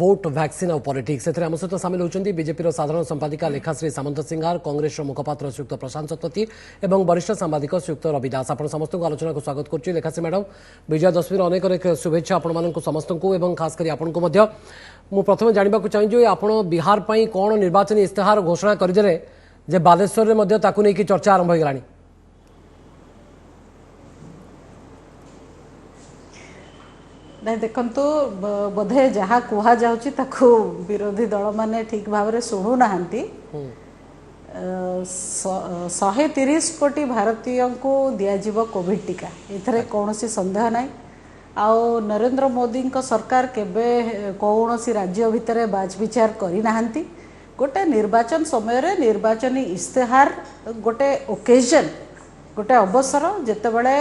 Vote vaccine और politics से आम सहित सामिल होती बीजेपी साधारण संपादिका लेखाश्री सामंत सिंगार कांग्रेस मुखपात्र श्रीयुक्त प्रशांत शतपथी और वरिष्ठ सांबादिक श्रीयुक्त रवि दास आप समस्त आलोचना को स्वागत करुच्ची लेखाश्री मैडम विजयादशमी अनेक शुभेच्छा आपण समस्त को खास कर आपन को मु प्रथम जानवा चाहिए आप बिहार पर कौन निर्वाचन इस्तेहार घोषणा करदे जे बालेश्वर में चर्चा आरंभ हो नहीं देखंतु बोधे जहाँ कुहा जाउची ताकू विरोधी दल माने ठीक भाव में शुणु ना 130 कोटी भारतीय को दियाजिबो कोविड टीका एथरे कौनसी संदेह नहीं आउ नरेंद्र मोदी को सरकार केबे कौनसी राज्य भितर बाज विचार करी नाहंती गोटे निर्वाचन समय रे निर्वाचनी इस्तेहार गोटे ओकेजन गोटे अवसर जितेबले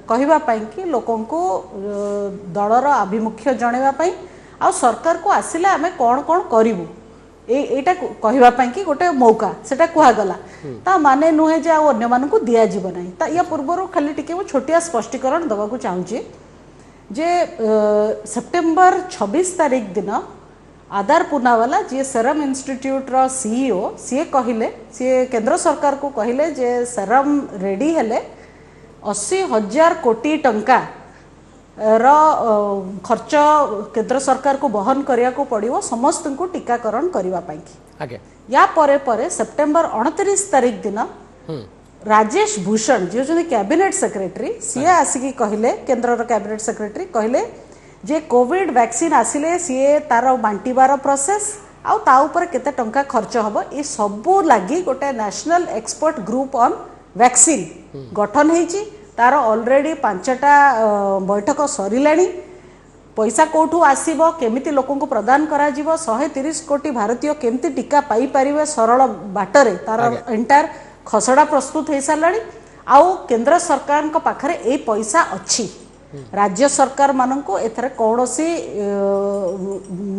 कहवाई कि लोकों को दलर आभिमुख्य जनवाई आ सरकार को आसिले आमे कौन कौन करूँ एटा कहवाई कि गोटे मौका सेटा कहगला ता माने नुहे जे अन्य मान को दि जाव ना या पूर्वर खाली टी छोटिया स्पष्टीकरण दवा चाहूँगी जे सेप्टेम्बर 26 तारीख दिन आधार पूनावाला जी सेरम इंस्टीट्यूट रो सीईओ सी कहले सी केंद्र सरकार को कहले जे सेरम रेडी हेले 80,000 कोटी टंका रो खर्च केंद्र सरकार को बहन करिया को पड़िवो समस्त को टीकाकरण करबा पई की या परे सेप्टेम्बर 29 तारीख दिन राजेश भूषण जी जो कैबिनेट सेक्रेटरी सी आसिकी कहले केंद्र कैबिनेट सेक्रेटरी कहले जे कोविड वैक्सीन आसिले सी तार बांटीबार प्रोसेस आउ ता ऊपर केते टंका खर्च हबो ए सबु लागि गोटे national expert group on vaccine गठन हेची तार ऑलरेडी 5टा बैठक सरिलाणी पैसा कोठू आसीबो केमिति लोकों को प्रदान करा जीवो 130 कोटी भारतीय केमिति टीका पाई परिवे सरल बाटरे तार एंटायर खसड़ा प्रस्तुत हो साराणी आउ केंद्र सरकार को पाखरे ए पैसा अच्छी राज्य सरकार मानन को एथरे कौनसी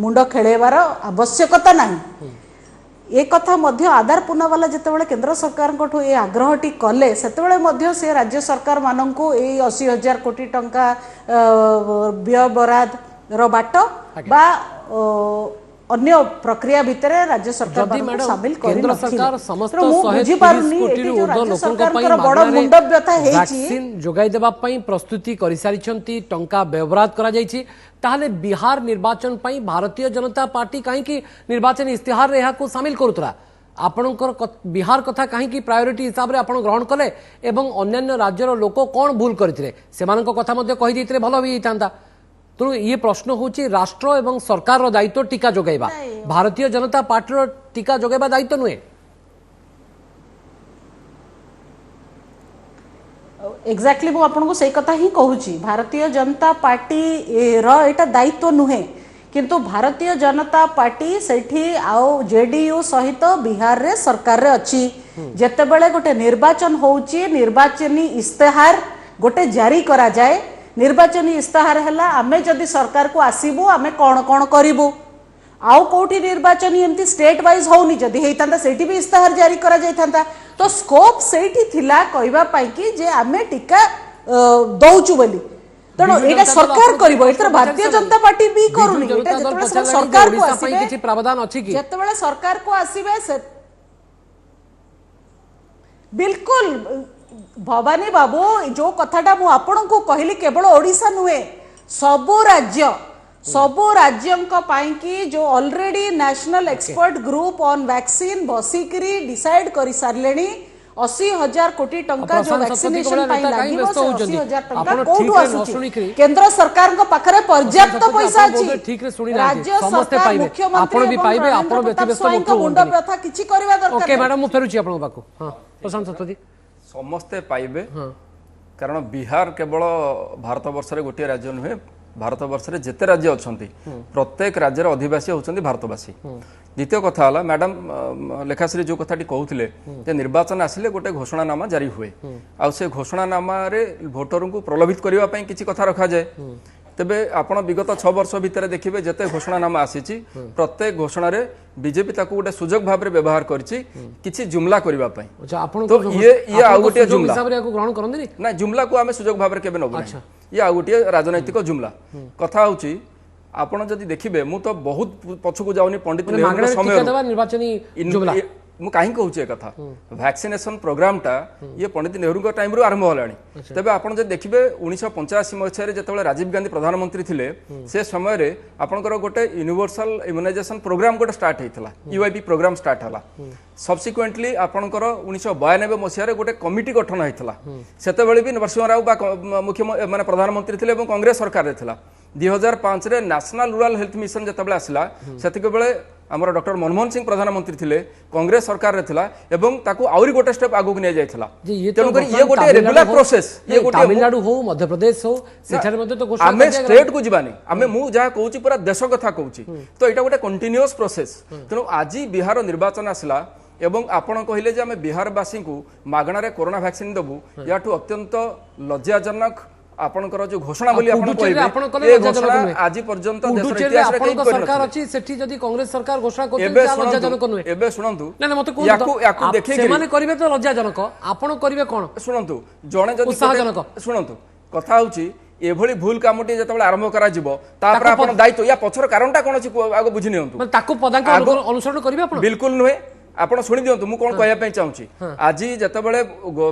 मुंड खेलेबार आवश्यकता नहीं ए कथा मध्य आधार पुनावाला जितेबाला केंद्र सरकार को ए आग्रहटी कले सेतेबाला मध्य से राज्य सरकार मानन को ए 80,000 कोटी टंका व्यय बराद रो बाट बा अन्य प्रक्रिया भितर राज्य सरकार शामिल केंद्र सरकार समस्त 130 कोटी ऊर्ध्व लोकों वैक्सीन जोगाई देबा पई प्रस्तुति करि सारिछंती टंका व्यवहार करा जायछि ताहले बिहार निर्वाचन पई भारतीय जनता पार्टी काहे कि निर्वाचन इस्तेहार रे को शामिल करूतरा आपनकर बिहार कथा काहे कि प्रायोरिटी हिसाब रे आपण ग्रहण कले एवं अन्य राज्यर लोक कोन भूल करथिले सेमानक कथा मध्ये कहि दैथिले भलो होई थांता तेणु ये प्रश्न होची राष्ट्र एवं सरकार दायित्व टीका जोगाइबा भारतीय जनता पार्टी टीका जोगाइबा दायित्व नुहे एक्जाक्टली मु आपन को सही कथा ही कहूची भारतीय जनता पार्टी रो एटा दायित्व नुहे किंतु भारतीय जनता पार्टी सेठी आउ जेडीयू सहित बिहार रे सरकार रे अछि जेतेबेले गोटे निर्वाचन होउची निर्वाचनी इस्तेहार गोटे जारी करा जाए निर्वाचनी इस्ताहार है आमे जदि सरकार को आसबू आमे कौन कौन करूँ आउ कौटी निर्वाचनी एमती स्टेट वाइज होनी जदि होता से भी इस्ताहार जारी करा जाइथा तो स्कोप से कहवा कि जे आमे टीका दौचु बोली तेणु ये सरकार कर भारतीय जनता पार्टी भी करूनी सरकार को प्रावधान अच्छी जिते सरकार को आसबे बिल्कुल भवानी बाबू जो कथाटा मु आपन को कहली केवल ओडिशा नुहे सबो राज्यों पाई कि जो already national expert group on vaccine बसिकरी डिसाइड कर सारे 80,000 कोटी टंका जो वैक्सीनेशन पाई लागिवो 80,000 टंका कोठु आसुची केंद्र सरकार को पाखरे पर्याप्त पैसा अछि ठीक रे सुनी राज्य सरकार मुख्यमंत्री भी पाइबे आपण व्यक्तिगत मुंड व्यथा किछि करबा दरकार ओके मैडम मु फेरुची आपण बाकू हां प्रशांत शतपथी समस्ते पाइबे कारण बिहार केवल भारत वर्ष रे गोटे राज्य नुहे भारत वर्ष रे जेते राज्य अछंती प्रत्येक राज्यर अधिवासी होचंती भारतवासी द्वितीय कथा हला मैडम लेखाश्री जो कथाटी कहउथिले जे निर्वाचन आसिले गोटे घोषणानामा जारी हुए आ से घोषणानामा रे भोटर को प्रलोभित करबा पई किछि कथा रखा जाय तेबे आपण विगत 6 वर्ष भितर देखिबे जेते घोषणानामा आसीची प्रत्येक घोषणा रे बीजेपी ताकू गोटे सुजोग भाव रे व्यवहार करछि किछि जुमला करबा पई अच्छा आपण तो ये आ गोटे जुमला हिसाब रे को ग्रहण करंदी ना जुमला को आमे सुजोग भाव रे केबे नबो ये आ गोटे राजनैतिक जुमला कथा होची ଆପଣ ଯଦି ଦେଖିବେ ମୁଁ ତ ବହୁତ ପଛକୁ ଯାଉନି ପଣ୍ଡିତ ନେହେରୁଙ୍କ ସମୟ ନିର୍ବାଚনী ମୁଁ କାହିଁ କହୁଛି ଏ କଥା ଭ୍ୟାକ୍ସିନେସନ ପ୍ରୋଗ୍ରାମଟା ଇଏ ପଣ୍ଡିତ ନେହେରୁଙ୍କ ଟାଇମରୁ ଆରମ୍ଭ ହେଲାଣି ତେବେ ଆପଣ ଯଦି ଦେଖିବେ 1985 ମସିହାରେ ଯେତେବେଳେ ରାଜୀବ ଗାନ୍ଧୀ ପ୍ରଧାନମନ୍ତ୍ରୀ ଥିଲେ ସେ ସମୟରେ ଆପଣଙ୍କର ଗୋଟେ ୟୁନିଭର୍ସାଲ ଇମ୍ୟୁନାଇଜେସନ ପ୍ରୋଗ୍ରାମ ଗୋଟେ ଷ୍ଟାର୍ଟ ହେଇଥିଲା ୟୁଆଇପି ପ୍ରୋଗ୍ରାମ ଷ୍ଟାର୍ଟ ହେଲା ସବସିକ୍ୱେଣ୍ଟଲି ଆପଣଙ୍କର 1992 ମସିହାରେ ଗୋଟେ କମିଟି ଗଠନ ହେଇଥିଲା ସେତେବେଳେ ବି ନରସିଂହ ରାଓ ବା ମୁଖ୍ୟମନ୍ତ୍ରୀ ମାନେ ପ୍ରଧାନମନ୍ତ୍ରୀ ଥିଲେ ଏବଂ କଂଗ୍ରେସ ସରକାରରେ ଥିଲା 2005 ରେ ନ୍ୟାସନାଲ ରୁରାଲ ହେଲ୍ଥ ମିଶନ ଯେତେବେଳେ ଆସିଲା ସେତିକି ବେଳେ ଆମର ଡକ୍ଟର मनमोहन सिंह प्रधानमंत्री थिले कांग्रेस सरकार रे थिला एवं ताकू आउरी गोटे स्टेप आगु निया जायथिला तेनु करी ये गोटे रेगुलर प्रोसेस ये गोटे तमिलनाडु हो मध्य प्रदेश हो सेठार मध्ये तो घोषणा आमे स्टेट को जिबानी आमे मु जहा कहूची पूरा देश कथा कहूची तो एटा गोटे कंटीन्यूअस प्रोसेस तेनु आजि बिहार निर्वाचन आसला एवं आपण कहले जे आमे बिहार वासी को मागणा रे कोरोना वैक्सीन दबु याठू अत्यंत लज्जाजनक आपनकर जो घोषणा बोली आपण कहबे ए घोषणा आज पर्यंत देश इतिहास रे कई सरकार अछि सेठी जदी कांग्रेस सरकार घोषणा करते लज्जाजनक नुहे एबे सुनंतु ना मते को याकू देखि से माने करिवे तो लज्जाजनक आपण करिवे कोन सुनंतु जणे जदी उत्साहजनक सुनंतु कथा होची एभली भूल कामटी जेतबेले आरंभ करा जिवो तापर आपण दायित्व या पछर कारणटा कोन अछि आगो बुझि नियंतु माने ताको पदांक अनुसरण करिवे आपण बिल्कुल नुहे आपण शुणी दियंतु मु कोन कहया पई चाहूची आज जेतबेले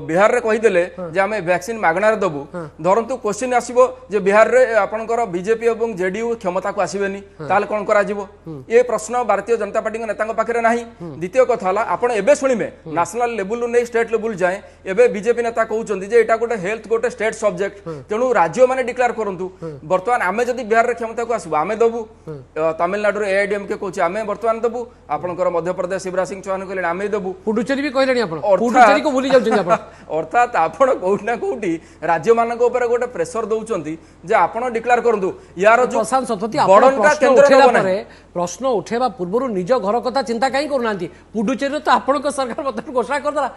बिहार रे कहि देले जे हमें वैक्सीन मागणा रे दबु धरंतु क्वेश्चन आसीबो जे बिहार रे आपनकर बीजेपी एवं जेडीयू क्षमता को आसीबेनी ताले कोन करा जिवो ए प्रश्न भारतीय जनता पार्टी के नेतांग पाखरे नाही द्वितीय कथा हला आपण एबे शुणिबे नेशनल लेवल नै स्टेट लेवल जाए एबे बीजेपी नेता कहउचंदी जे एटा गोटे हेल्थ गोटे स्टेट सब्जेक्ट तेनु राज्य माने डिक्लेयर करंतु वर्तमान आमे जदी बिहार रे क्षमता को आसीबो आमे दबु तमिलनाडु रे एआईडीएमके कहउची आमे वर्तमान दबु आपनकर मध्य प्रदेश शिवराज सिंह आमे दबु पुडुचेरी भी कहलेनी आपण पुडुचेरी को भूली जाउछन आपण अर्थात आपण कोउठना कोउठी राज्य मानक ऊपर गोटे प्रेशर दउचंती जे आपण डिक्लेयर करंतु यार जो प्रशांत सतपति आपण प्रश्न उठेला परे प्रश्न उठेबा पूर्वरु निज घर कथा चिंता काई करूनांती पुडुचेरी तो आपण को सरकार बदल घोषणा कर दला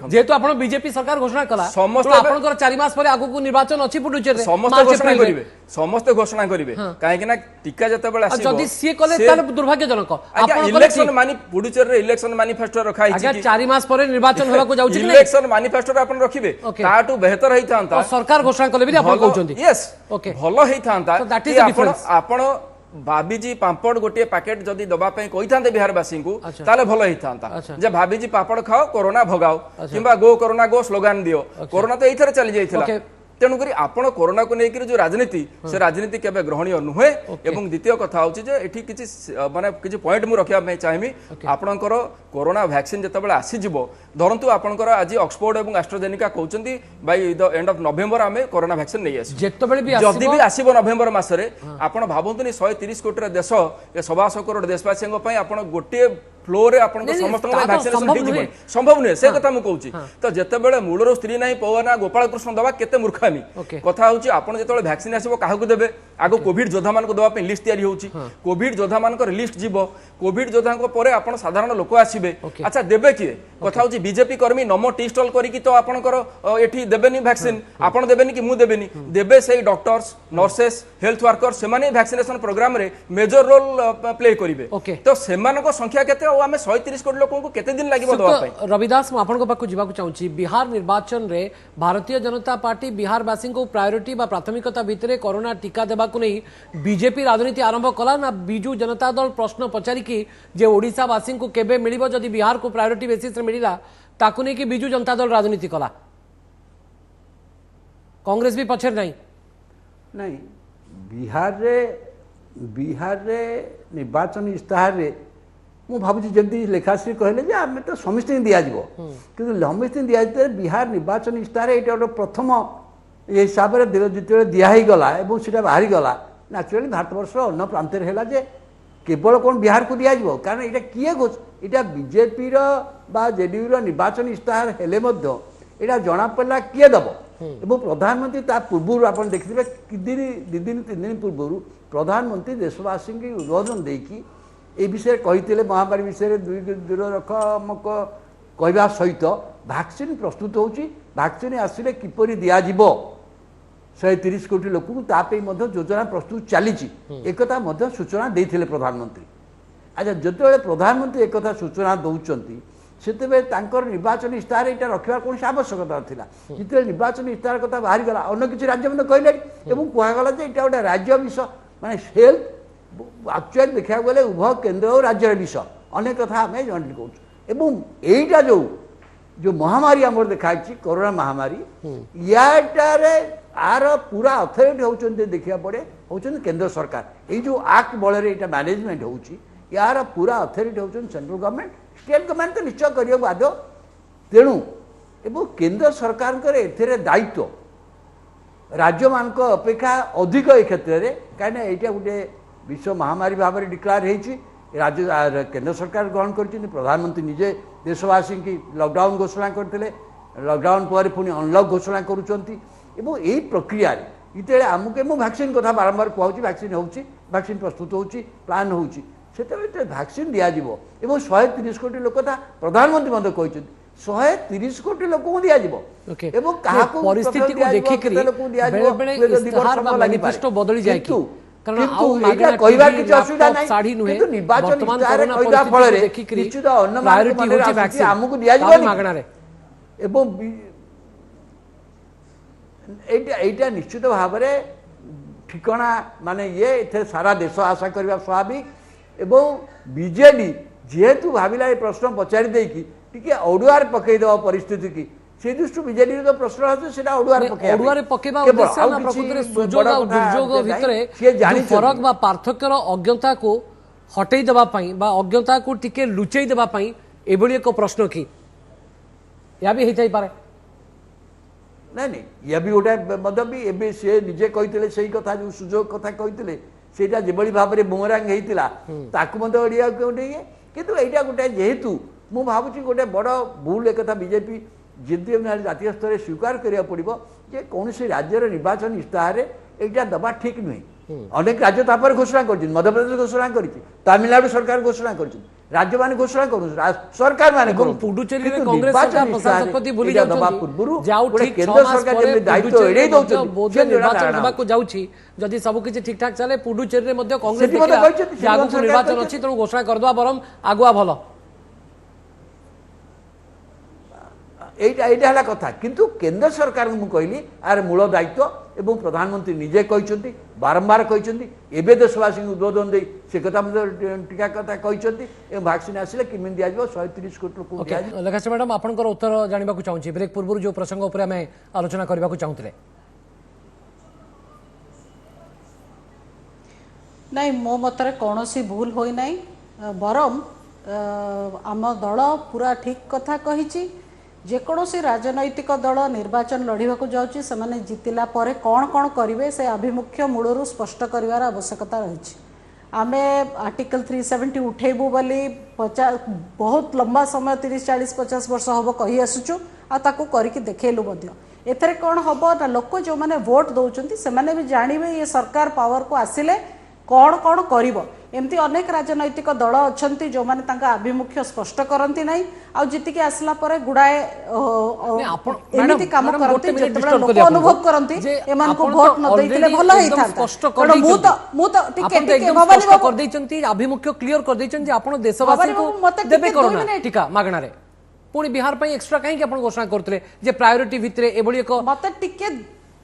जेतु आपण बीजेपी सरकार घोषणा कला समस्त आपण को 4 मास परे आगु को निर्वाचन अछि पुडुचेरी समस्त घोषणा करिवे काहे कि ना टीका जते बेला आसीबो जदी सी कले तार दुर्भाग्यजनक आपण इलेक्शन मानी पुडुचेरी रे इलेक्शन मैनिफेस्टो रखा हिची अगर 4 मास परे निर्वाचन होबा को जाउछि कि इलेक्शन मैनिफेस्टो आपण रखिबे ताटू बेहतर हेइ थांता सरकार घोषणा कले भी आपण कहउछंती यस ओके भलो हेइ थांता कि आपण भाबीजी पापड़ गोटे पैकेट जदि दबा पई कहि थांते बिहारवासी को ताले भलो हेइ थांता जे भाबीजी पापड़ खाओ कोरोना भगाओ किबा गो कोरोना गो स्लोगन दियो कोरोना तो एथरे चली जाइथिला तेणुक आपण कोरोना को लेकर जो राजनीति से राजनीति केबे ग्रहणीय नुहे एवं द्वितीय कथा होची जे एठी किछि माने किछि पॉइंट मु रखिया में चाहेमी आपणकर कोरोना वैक्सीन जतबेले आसी जिवो धरंतु आपणकर आज ऑक्सफोर्ड एवं एस्ट्राजेनेका कहउचंती by the end of November आमे कोरोना वैक्सीन नै आसी जतबेले भी जदी भी आसीबो नवेम्बर मासरे आपण भाबंतुनी 130 कोटी रे देश ए 125 करोड़ देशवासियों पई आपण गोटे फ्लोर रे आपण समस्त वैक्सीनेशन हे जिवो संभव नै से कथा मु कहउची तो जतबेले मूलरो स्त्री नै पवना गोपाल कृष्ण दबा केते मूर्खामी कथा होची आपण जतबेले वैक्सीन आसीबो काहा को देबे आगो कोविड योद्धा मान को दबा पे लिस्ट तयारी होची कोविड योद्धा मान को लिस्ट जिवो कोविड योद्धा को परे आपण साधारण लोक आसीबे अच्छा देबे कि कथा होची बीजेपी कर्मी नमो टी स्टॉल करी कि तो आपणकर एठी देबेनी वैक्सीन आपण देबेनी कि मु देबेनी देबे सेही डॉक्टर्स नर्सेस हेल्थ वर्कर्स से माने वैक्सीनेशन प्रोग्राम रे मेजर रोल प्ले करिवे तो सेमान को संख्या केते और आमे 130 कोटी लोक को केते दिन लागिबो दबा पे रविदास म आपन को पाकु जिबा को चाहूची बिहार निर्वाचन रे भारतीय जनता पार्टी बिहार वासी को प्रायोरिटी बा प्राथमिकता भितरे कोरोना टीका देबा को नहीं बीजेपी राजनीति आरंभ कला ना बिजू जनता दल प्रश्न पचारि कि जे ओडिसा वासी को केबे मिलिबो जदी बिहार को प्रायोरिटी बेसिस रे मिलिला ताकु नहीं कि बिजू जनता दल राजनीति कला कांग्रेस भी पछर नहीं नहीं बिहार रे निर्वाचन इस्ताहार रे मु भाबुची जंती लेखाश्री कहले जे आमे तो समस्त दिया जिवो किंतु समस्त दिया जिते बिहार निर्वाचन इस्ताहार एटा प्रथम ए हिसाब रे जिते दिया ही गला एवं सेटा बाहरी गला नेचुरली भारतवर्ष अन्य प्रांत है जे केवल कौन बिहार को दिया जिवो कारण एटा किए एटा बीजेपी रो बा जेडीयू रो निर्वाचन इस्ताहार हेले मध्य एटा जना पड़ला किए दबो एवं प्रधानमंत्री ता पूर्व आपण देखिबे कि दिन 3 दिन पूर्व प्रधानमंत्री देशवासी की उद्बोधन देकी ए विषय कही महामारी विषय दूर रकमक कहवा सहित वैक्सीन प्रस्तुत होची वैक्सीन आसिले किपरि दिया जिवो 130 कोटी लोक को योजना प्रस्तुत चली एक सूचना देते प्रधानमंत्री अच्छा जो प्रधानमंत्री एक सूचना दौरान से निर्वाचन इस्ताहार यहाँ रखा कौन आवश्यकता था जिते निर्वाचन इस्ताहार कथा बाहरी गला अन्य किसी राज्य कहले कहगला यहाँ गोटे राज्य विषय माने हेल्थ एक्चुअली देखा गले उभय केन्द्र और राज्य विषय अनेक कथा आम जॉइंटली कहूँ एटा जो महामारी आम देखा कोरोना महामारी याटारे आर पूरा अथॉरिटी होचंते देखिया पड़े होचंते केंद्र सरकार ये जो एक्ट बल ये मैनेजमेंट होची यार पूरा अथॉरिटी होचंते सेंट्रल गवर्नमेंट स्टेट गवर्नमेंट तो निश्चय करियो बाध्य तेणु एवं केंद्र सरकार एथिरे दायित्व राज्य मान अपेक्षा अधिक ए क्षेत्र में कहीं यहाँ गोटे विश्व महामारी भाव में डिक्लेयर होती राज्य केंद्र सरकार ग्रहण कर प्रधानमंत्री निजे देशवासी की लॉकडाउन घोषणा करते लॉकडाउन पर पुणी अनलॉक घोषणा करुँच यही प्रक्रिया इतने आमको मुझे वैक्सीन कथा बारंबार कहूँ वैक्सीन वैक्सीन प्रस्तुत होची प्लान होची वैक्सीन दिज्व 130 कोटी लोक था प्रधानमंत्री कहते 130 कोटी लोक को दिज्व परिस्थिति को देखिक बदली जाए एटा निश्चित भाव ठिकना माने ये सारा देश आशा करवा स्वाभाविक एवं बीजेडी जेहेतु भाविला प्रश्न पचारि देकी टिके अडुआर पकईदेव परिस्थिति की से दृष्टि बीजेडी जो प्रश्न अच्छे अडुआर पकेबा उद्देश्य ना प्रकृति सुजोग और दुर्योग भितर फरक बा पार्थक्यर अज्ञता को हटई देबा पई बा अज्ञता को टिके लुचई देबा पई एबोली एक प्रश्न की या भी हेई पारे नहीं ये भी गोटे मतलब भी एबे से निजे कहते से कथा जो सुजोग कथा कहते सेटा जेबली भाव में बुमरांग होता ताकू मत ओडिया गोटे किंतु एटा गोटे जेहेतु मु भावुची गोटे बड़ भूल एक बीजेपी जिद्दी जातीय स्तर में स्वीकार करा पड़ो जे कौन राज्यर निर्वाचन इस्ताहार एटा दबा ठीक नुहे अनेक राज्य तापर घोषणा कर मध्यप्रदेश घोषणा कर तमिलनाडु सरकार घोषणा कर राज्य मान घोषणा कर सरकार मान पुडुचेरी रे कांग्रेस सरकार प्रशासपति भूली जाउछी केंद्र सरकार जे दायित्व एडे दउछी निर्वाचन होबा को जाउछी जदि सब किछि ठीक ठाक चले पुडुचेरी रे मध्ये कांग्रेस देखिला आगु निर्वाचन अछि त घोषणा करदवा बरम आगुआ भलो एटा कथा किंतु केंद्र सरकार को कहली आर मूल दायित्व एवं प्रधानमंत्री निजे कहते बारंबार कहते एवं देशवासी उद्बोधन दे से कथा टीका कथा कहते वैक्सीन आसिले किमिन दिया 130 कोटी लोक लेखाश्री मैडम आपनकर उत्तर जानिबा चाहूँ ब्रेक पूर्व जो प्रसंग उपर आम आलोचना करने को चाहूले नहीं मो मतरे कौन भूल होई नहीं बरम आम दल पूरा ठीक कथा कही जेकोसी राजनैतिक दल निर्वाचन लड़ाक जाऊँगी से जितिला परे कौन कौन करेंगे से आभिमुख्य मूलर स्पष्ट कर आवश्यकता रही आमे आर्टिकल 370 उठेबू बोली 50 बहुत लंबा समय 30-40-50 वर्ष हम कही आसुचु आकु करके देखलु एथरे कौन हम ना लोक जो मैंने वोट दौरान से भी जानवे ये सरकार पावर को आसिले कौन कौन करिवो एमती अनेक राजनैतिक दल अच्छा जो मैंने आभिमुख्य स्पष्ट करती ना आ जीतिकी आसला परे गुड़ाए एमती काम करती लोक अनुभव करती एमान को वोट न देइतिले भलो हेइथांता मु तो टिके कर देइचंती आभिमुख्य क्लियर कर देइचंती आपण देशवासी को देबे कोरोना टीका मागणा रे पुणी बिहार पई एक्स्ट्रा काहे कि आपण घोषणा करतले जे प्रायोरिटी भितरे एबोली एक मते टिके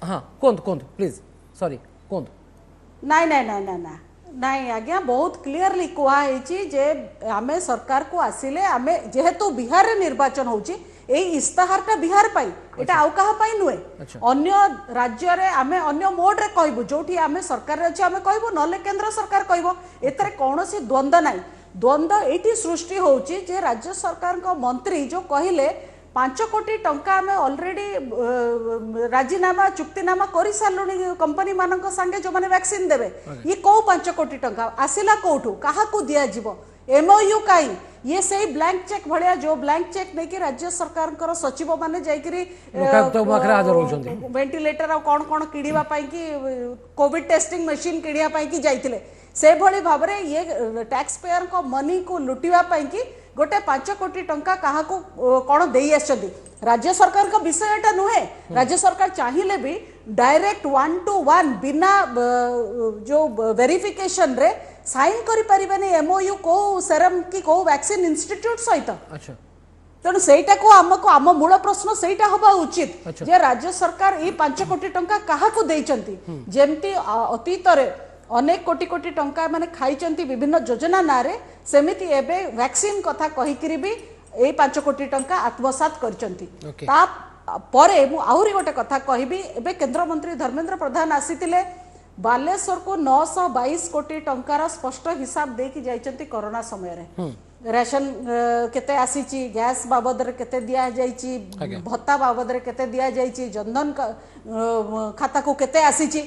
हां कोन प्लीज सॉरी कोन नहीं नहीं नहीं नहीं नहीं नहीं आज्ञा बहुत क्लियरली कहुई जे आमे सरकार को आसिले आमे जेहेतु बिहार रे निर्वाचन होची ए इस्ताहारटा बिहार पाई एटा आउ कहा पाई नुए अन्य राज्य रे आमे अन्य मोड रे कहबो जोठी आमे सरकार रे अछि आमे कहबो नले केंद्र सरकार कहबो एतरे कोनोसी द्वंद्व नाही द्वंद्व एठी सृष्टि होची जे राज्य सरकार को मंत्री जो कहिले 5 कोटी टंका आमे ऑलरेडी राजीनामा चुक्तिनामा करि सालुनी कंपनी मानक संगे जो माने वैक्सीन देबे ये को 5 कोटी टंका आसिला कोठू काहा को दिया जीवो एमओयू काई ये सही ब्लैंक चेक भलिया जो ब्लैंक चेक नहीं कि राज्य सरकार कर सचिव माने जाईकरी वेंटिलेटर आ कोन कोन किडीबा पाई कि कोविड टेस्टिंग मशीन किडिया पाई कि जाईतिले से भली भाव रे ये टैक्स पेयर को मनी को लुटिवा पाई कि गोटे 5 कोटी टंका कहा को कौन दे राज्य सरकार का विषयटा नुहे राज्य सरकार चाहिए भी डायरेक्ट 1-to-1 बिना जो वेरिफिकेशन रे साइन करि परिबेनी एमओयू को सेरम की को वैक्सीन इंस्टीट्यूट सहित अच्छा तेणु सेटा को हमको आम मूल प्रश्न सेटा हवा उचित जे राज्य सरकार ये 5 कोटी टंका कहा को देइचंती जेमती अतीत रे अनेक कोटी कोटी टंका माने खाइचंती विभिन्न योजना नारे सेमिति एबे वैक्सीन कथा कहिकरी भी ए 5 कोटी टंका आत्मसात करचंती ता परे मु आहुरी गोटे कथा कहबी एबे केंद्र मंत्री धर्मेंद्र प्रधान आसीतिले बालेश्वर को 922 कोटी टंकार स्पष्ट हिसाब देकी जाइचंती कोरोना समय रे रेशन केते आसीची गैस बाबद रे केते दिया जाइची भत्ता बाबद रे केते दिया जाइची जनधन खाता को केते आसीची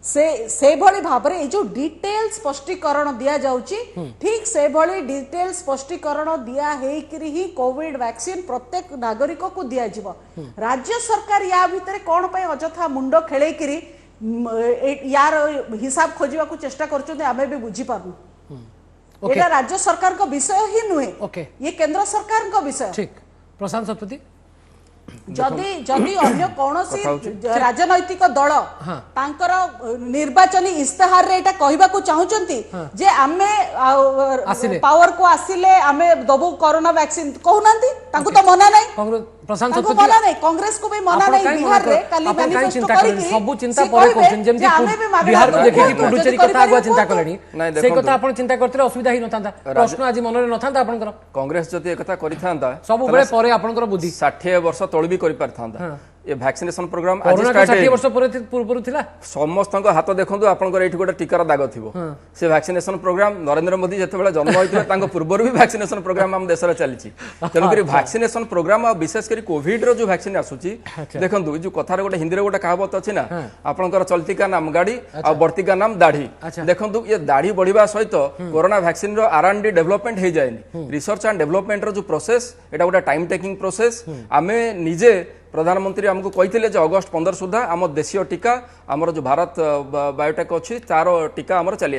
से भली भाबरे ए जो डिटेल स्पष्टीकरण दिया जाउची ठीक से भली डिटेल स्पष्टीकरण दिया हेकरी ही कोविड वैक्सीन प्रत्येक नागरिक को दिया जिवो राज्य सरकार या भीतर कोन पय अजथा मुंडो खेलेकरी यार हिसाब खोजिबा को चेष्टा करछते आमे भी बुझी पारनु एटा राज्य सरकार का विषय ही नुहे ये केंद्र सरकार का विषय ठीक प्रशांत शतपथी जदि जदि अन्य कौनसी राजनैतिक दल तांकर निर्वाचनी इस्ताहार रे एटा कहबा को चाहुचंती जे आमे पावर को आसिले आमे दबु कोरोना वैक्सीन कहउनांती तांको तो मना नाही प्रशांत शतपथी मना नाही कांग्रेस को भी मना नाही बिहार रे काली मैनिफेस्टो करी सब चिंता परे कोन जेमति बिहार को देखि कि पुडुचेरी कथा आगुआ चिंता करलेनी से कथा आपण चिंता करथिले असुविधा ही नथांता प्रश्न आज मन रे नथांता आपनकर कांग्रेस जति ए कथा करिथांता सब बेले परे आपनकर बुद्धि 60 वर्ष तोळ भी करि परथांता ये वैक्सीनेशन प्रोग्राम आज कोरोना स्टार्ट 60 वर्ष पूर्व थिला समस्त हाथ देखो आपंकर ये गोटे टीकार दाग थी से वैक्सीनेशन प्रोग्राम नरेंद्र मोदी जिते जन्म होते पूर्व भी वैक्सीनेशन प्रोग्राम आम देश में चली तेणुक वैक्सीनेशन प्रोग्राम विशेषकर कोविड रो जो वैक्सीन आसूची देखो जो कथार गोटे हिंदी गोटे कहावत अच्छी ना आपंकर चलती का नाम गाड़ी आ बढ़ती का नाम दाढ़ी देखो ये दाढ़ी बढ़िया सहित कोरोना वैक्सीन रो R&D डेवलपमेंट हो जाए रिसर्च एंड डेवलपमेंट रो जो प्रोसेस एटा गोटे टाइम टेकिंग प्रोसेस आमे निजे प्रधानमंत्री आमको कही अगस्ट 15 सुधा आम देशीय टीका आमर जो भारत बायोटेक अच्छी तार टीका आमर चली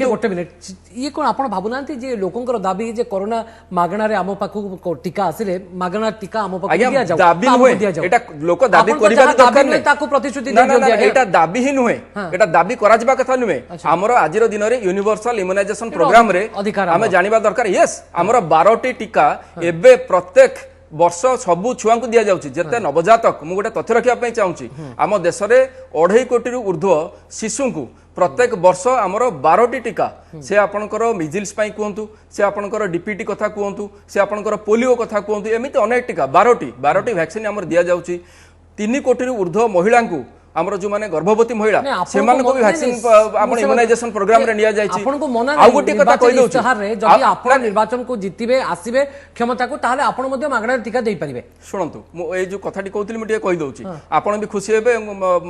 गोटे मिनिट ये कौन आप भावुना जे लोकंकर दाबी जे कोरोना मागणा रे आम पाखु टीका आसिले मागणा टीका आम पाखु दिया जाऊ दाबी नुहे एटा लोक दाबी करबा दरकार नै ताको प्रतिश्रुति दे दिया एटा दाबी ही नुहे एटा दाबी करा जिबा कथा नुहे आमर आजिर दिन रे यूनिवर्सल इम्युनाइजेशन प्रोग्राम रे आमे जानिबा दरकार यस आमर 12टी टीका एबे प्रत्येक वर्ष सबू छुआ को दि जाउची जेते नवजातक मु गोटे तथ्य रखिया चाहूँगी आम देश में 2.5 कोटी ऊर्ध्व शिशु को प्रत्येक वर्ष आमर 12टी टीका से आपणकर मिजिल्स कहतु से आपणकर डीपीटी कथा कहतु से आपणकर पोलियो कथा कहतु एमती अनेक टीका 12टी वैक्सीन आमर दि जाउची 3 कोटी ऊर्ध्व महिला को आमर जो माने गर्भवती महिला सेमान को भी वैक्सीन आपण इम्युनाइजेशन प्रोग्राम रे निया जायछि आपन को मना आ गोटे कथा कहि दउ इस्ताहार रे जदि आपण निर्वाचन को जितिबे आसीबे क्षमता को ताले आपण मध्ये मागणा टीका देई परिबे सुनंतु मु ए जो कथाटी कहउतली मु टिके कहि दउछि आपण भी खुशी हेबे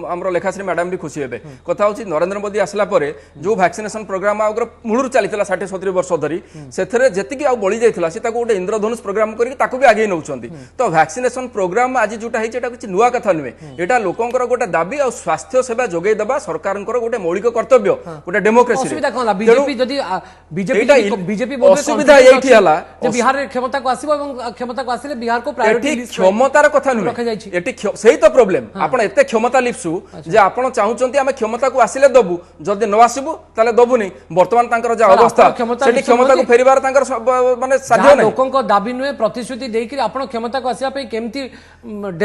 हमर लेखाश्री मैडम भी खुशी हेबे कथा होछि नरेंद्र मोदी आसला परे जो वैक्सीनेशन प्रोग्राम आगर मुळुर चलितला 60-70 वर्ष धरी सेथरे जेतिकी आ बळी जायतला से ताको गोटे इंद्रधनुष प्रोग्राम करी ताको भी आगे नउछंती तो वैक्सीनेशन प्रोग्राम आज जोटा हेछि एटा किछि नुवा कथा नुवे एटा लोकंकर गोटे दाबी और स्वास्थ्य सेवा जोगै दबा सरकार गोटे मौलिक कर्तव्य गोटे डेमोक्रेसी असुविधा कोन बीजेपी जदी बीजेपी बोले असुविधा एठी हला जे बिहार रे क्षमता को आसीबो एवं क्षमता को आसीले बिहार को प्रायोरिटी लिस्ट क्षमतार कथा नु एठी सेही तो प्रॉब्लम आपण एते क्षमता लिप्सु जे आपण चाहुचंती हम क्षमता को आसीले दबु जदी न आसीबु ताले दबु नै वर्तमान तांकर जे अवस्था सेठी क्षमता को फेरिबार तांकर माने साध्य नै लोकन को दाबी नुए प्रतिश्रुति देकि आपण क्षमता को आसीबा पे केमती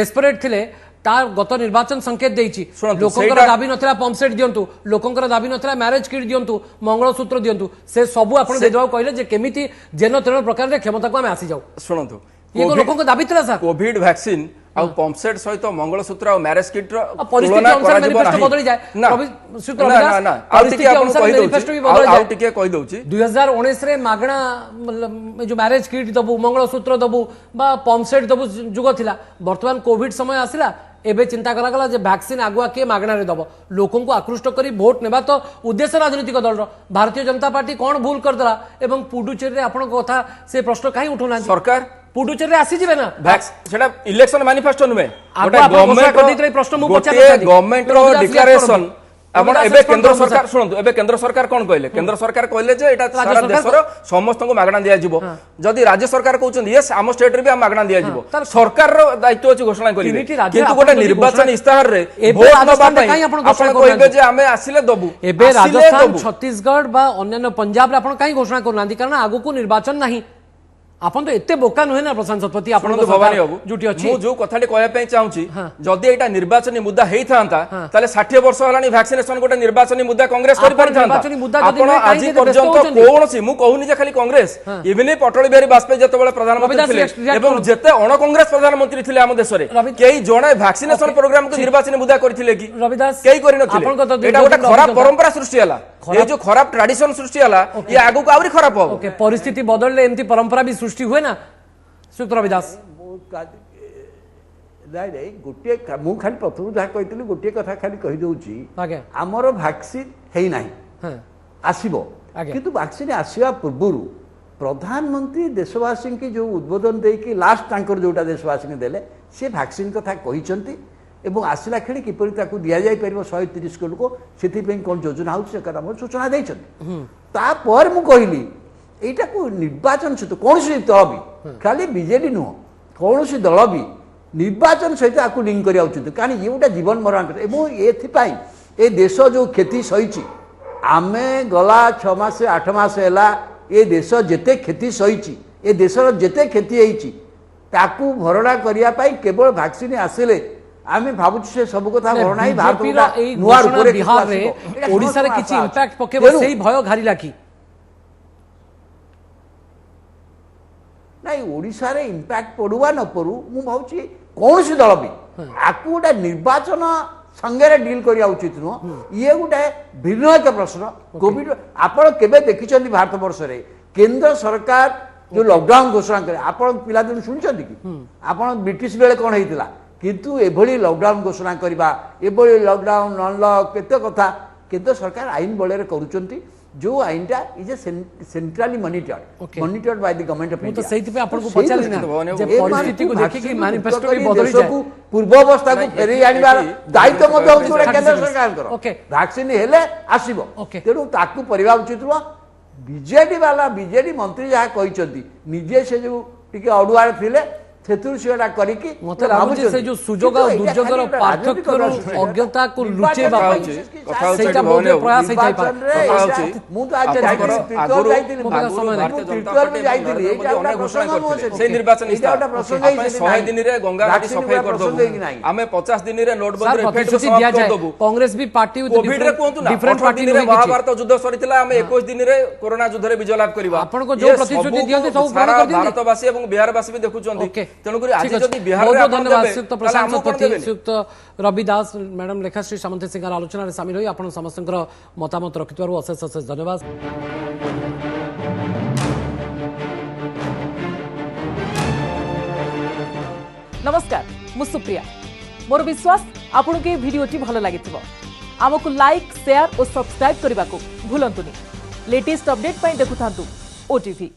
डेस्परेट थिले तार गत निर्वाचन संकेत देइछि लोकंकर दाबी नथला पंपसेट दियंतु लोकंकर दाबी नथला मैरिज किट दियंतु मंगलसूत्र दियंतु से सब आपण देजवा कहले जे केमिति जेन तेन प्रकार रे क्षमता को हम आसी जाऊ सुनंतु ये लोकंकर दाबी तला सर कोविड वैक्सीन आ पंपसेट सहित मंगलसूत्र और मैरिज किट रो तुलना करा जिवो नाही बदली जाय ना ना आ टिके आपण कहि दउछि आ टिके कहि दउछि 2019 रे मागणा जो मैरिज किट दबु मंगलसूत्र दबु बा पंपसेट दबु जुग थिला वर्तमान कोविड समय आसिला एबे चिंता करा गला जे वैक्सीन आगुआ के मागणा रे दबो लोकन को आकृष्ट करी वोट नेबा तो उद्देश्य राजनीतिक दल रो भारतीय जनता पार्टी कोन भूल कर दला एवं पुडुचेरी रे आपण कथा से प्रश्न काई उठोना सरकार पुडुचेरी रे आसी जिवे ना सेटा इलेक्शन मैनिफेस्टो नुवे गोटे गवर्नमेंट रो डिक्लेरेशन आपण एबे केंद्र सरकार सुनंतु एबे केंद्र सरकार कोन कहले केंद्र सरकार कहले जे एटा सारा देशर समस्त को मागणा दिया जिवो जदी राज्य सरकार कहउछन यस आम स्टेट रे भी हम मागणा दिया जिवो सरकार रो दायित्व अछि घोषणा करिवे किंतु गोटे निर्वाचन इस्ताहार रे वोट नबा पई आपण कहबे जे हमें आसिले दबु एबे राजस्थान छत्तीसगढ़ बा अन्य पंजाब रे आपण काई घोषणा करनांदी कारण आगु को निर्वाचन नाही आपण तो एते बोका नुहे ना प्रशांत शतपथी आपण शुणु भवानी बाबू जुटी अछि मु जो कथाटी कहया पे चाहूची जदि एटा निर्वाचनी मुद्दा हेई थांता ताले 60 वर्ष हलानी वैक्सीनेशन गोटे निर्वाचनी मुद्दा कांग्रेस करि पारि थांता निर्वाचनी मुद्दा जदि आपण नै, आज काहे पर्यंत व्यस्त कोनसी मु कहूनी जे खाली कांग्रेस इवन अटल बिहारी वाजपेयी जतबेले प्रधानमंत्री रविदास, थिले react एवं जेते अण कांग्रेस प्रधानमंत्री थिले हम देश रे केई जणे वैक्सीनेशन प्रोग्राम को निर्वाचनी मुद्दा करथिले कि रविदास, केई करि आपण को तो नथिले एटा गोटे दीर्घदिन खराब अभिज्ञता। परंपरा सृष्टि हला ये जो खराब ट्रेडिशन सृष्टि हला ये आगु को आउरी खराब हो ओके परिस्थिति बदलले एमती परंपरा भी सृष्टि हुए ना श्रीयुक्त रविदास ନାଇଁ ଗୋଟିଏ ମୁଁ ଖାଲି ପ୍ରଥମରୁ ଯାହା କହିଥିଲି ଗୋଟିଏ କଥା ଖାଲି କହିଦେଉଛି ଆଜ୍ଞା ଆମର ଭ୍ୟାକ୍ସିନ୍ ହେଇନାହିଁ ହଁ ଆସିବ ଆଜ୍ଞା। କିନ୍ତୁ ଭ୍ୟାକ୍ସିନ୍ ଆସିବା ପୂର୍ବରୁ ପ୍ରଧାନମନ୍ତ୍ରୀ ଦେଶବାସୀଙ୍କୁ ଯେଉଁ ଉଦ୍ବୋଧନ ଦେଇକି ଲାଷ୍ଟ ତାଙ୍କର ଯେଉଁଟା ଦେଶବାସୀଙ୍କୁ ଦେଲେ ସେ ଭ୍ୟାକ୍ସିନ୍ କଥା କହିଛନ୍ତି ଏବଂ ଆସିଲା କ୍ଷଣି କିପରି ତାକୁ ଦିଆଯାଇପାରିବ 130 କୋଟିକୁ ସେଥିପାଇଁ କ'ଣ ଯୋଜନା ହେଉଛି ସେ କଥା ଆମର ସୂଚନା ଦେଇଛନ୍ତି ତାପରେ ମୁଁ କହିଲି ଏଇଟାକୁ ନିର୍ବାଚନ ସହିତ କୌଣସି ଦଳ ବି ଖାଲି ବିଜେଡି ନୁହଁ କୌଣସି ଦଳ ବି ନିର୍ବାଚନ ସହିତ ଆକୁ ଲିଙ୍କ କରିବା ଉଚିତ କାରଣ ଇଏ ଗୋଟେ ଜୀବନ ମରଣ କଥା ଏବଂ ଏଥିପାଇଁ ଏ ଦେଶ ଯେଉଁ କ୍ଷତି ସହିଛି ଆମେ ଗଲା 6 ମାସ 8 ମାସ ହେଲା ଏ ଦେଶ ଯେତେ କ୍ଷତି ସହିଛି ଏ ଦେଶର ଯେତେ କ୍ଷତି ହେଇଛି ତାକୁ ଭରଣା କରିବା ପାଇଁ କେବଳ ଭ୍ୟାକ୍ସିନ୍ ଆସିଲେ ଆମେ ଭାବୁଛୁ ସେ ସବୁ କଥା ଭରଣା ହିଁ ଭାରତ ନୂଆ ରୂପରେ ବିହାରରେ ଓଡ଼ିଶାରେ କିଛି ଇମ୍ପାକ୍ଟ ପକେଇବ ସେଇ ଭୟ ଘାରିଲା କି ନାଇଁ ଓଡ଼ିଶାରେ ଇମ୍ପାକ୍ଟ ପଡ଼ୁ ବା ନ ପଡ଼ୁ ମୁଁ ଭାବୁଛି କୌଣସି ଦଳ ବି ଆକୁ ଗୋଟେ ନିର୍ବାଚନ ସାଙ୍ଗରେ ଡିଲ୍ କରିବା ଉଚିତ ନୁହଁ ଇଏ ଗୋଟେ ଭିନ୍ନ ଏକ ପ୍ରଶ୍ନ କୋଭିଡ ଆପଣ କେବେ ଦେଖିଛନ୍ତି ଭାରତ ବର୍ଷରେ କେନ୍ଦ୍ର ସରକାର ଯୋଉ ଲକଡାଉନ ଘୋଷଣା କରେ ଆପଣ ପିଲାଦିନୁ ଶୁଣିଛନ୍ତି କି ଆପଣ ବ୍ରିଟିଶ ବେଳେ କ'ଣ ହେଇଥିଲା କିନ୍ତୁ ଏଭଳି ଲକଡାଉନ ଘୋଷଣା କରିବା ଏଭଳି ଲକଡାଉନ ଅନଲକ୍ କେତେ କଥା କେନ୍ଦ୍ର ସରକାର ଆଇନ ବଳରେ କରୁଛନ୍ତି जो आईनटा is a centrally monitored by the government of India तो सही पे आपन को पचाली ना जे परिस्थिति को देखि कि मैनिफेस्टो भी बदल जाए पूर्व अवस्था को फेरी आनिबा दायित्व मत होछि केंद्र सरकार करो वैक्सीन हेले आसीबो तेनु ताकू परिवा उचित रो बीजेडी मंत्री जहा कहिसंती निजे से जो टिके अडुआर थिले सेतुर सेटा करिकि मते लाଗୁଛି से जो सुजोग और दुर्योगर पार्थक्य अज्ञता को लुचेबा सेटा बहुत प्रयास है पारे मु तो आज आगुरु ट्विटर में जाइतिली एटा घोषणा करथिले से निर्वाचन इस्तार 100 दिन रे गंगा घाटी सफाई कर दबु हमें 50 दिन रे नोटबंदी रे फेट दिया जाए कांग्रेस भी पार्टी कोविड रे कोंतु ना डिफरेंट पार्टी रे महाभारत युद्ध सरितला हमें 21 दिन रे कोरोना युद्ध रे विजय लाभ करबा आपन को जो प्रतिश्रुति दियंते सब पूर्ण कर दियंते भारतवासी एवं बिहारवासी भी देखुचंती तेणुकर आज जदि बिहार बहुत धन्यवाद श्रीयुक्त प्रशांत शतपथी श्रीयुक्त रविदास मैडम लेखाश्री सामंत सिंह आलोचना सामिल होई आपण समस्त मतामत रखिथारु अशेष अशेष धन्यवाद नमस्कार मु सुप्रिया मोर विश्वास आपन के वीडियोटी भलो लागिथिबो आमको लाइक शेयर और सब्सक्राइब करने को भूलंतुनी लेटेस्ट अपडेट पाई देखुथांतु ओटीवी।